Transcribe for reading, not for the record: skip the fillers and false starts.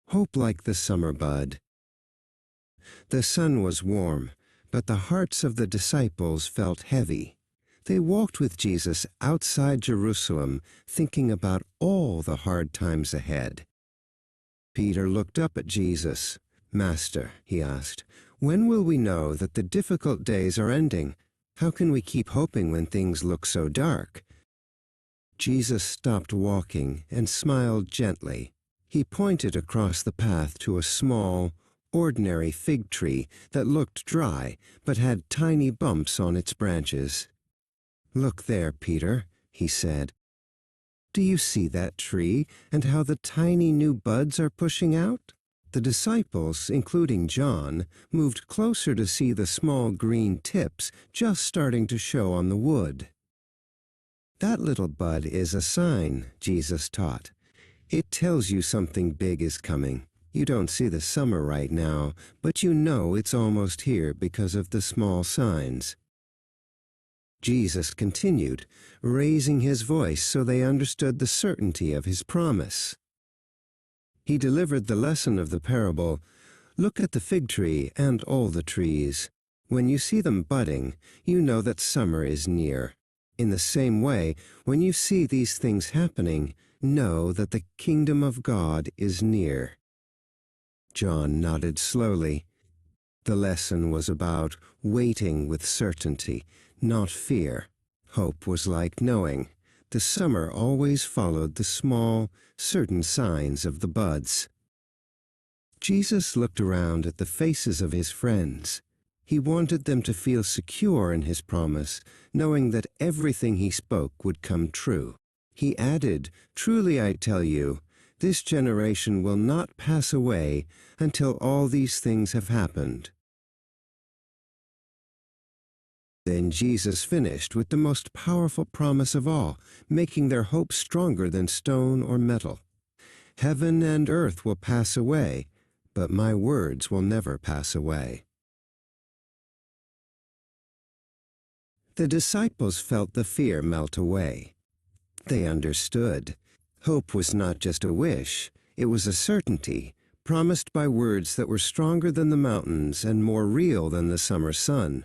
hope like the summer bud. The sun was warm, but the hearts of the disciples felt heavy. They walked with Jesus outside Jerusalem, thinking about all the hard times ahead. Peter looked up at Jesus. "Master," he asked, "when will we know that the difficult days are ending? How can we keep hoping when things look so dark?" Jesus stopped walking and smiled gently. He pointed across the path to a small, ordinary fig tree that looked dry but had tiny bumps on its branches. "Look there, Peter," he said. "Do you see that tree and how the tiny new buds are pushing out?" The disciples, including John, moved closer to see the small green tips just starting to show on the wood. "That little bud is a sign," Jesus taught. "It tells you something big is coming. You don't see the summer right now, but you know it's almost here because of the small signs." Jesus continued, raising his voice so they understood the certainty of his promise. He delivered the lesson of the parable, "Look at the fig tree and all the trees. When you see them budding, you know that summer is near. In the same way, when you see these things happening, know that the kingdom of God is near." John nodded slowly. The lesson was about waiting with certainty, not fear. Hope was like knowing. The summer always followed the small, certain signs of the buds. Jesus looked around at the faces of his friends. He wanted them to feel secure in his promise, knowing that everything he spoke would come true. He added, "Truly I tell you, this generation will not pass away until all these things have happened." Then Jesus finished with the most powerful promise of all, making their hope stronger than stone or metal. "Heaven and earth will pass away, but my words will never pass away." The disciples felt the fear melt away. They understood. Hope was not just a wish, it was a certainty, promised by words that were stronger than the mountains and more real than the summer sun.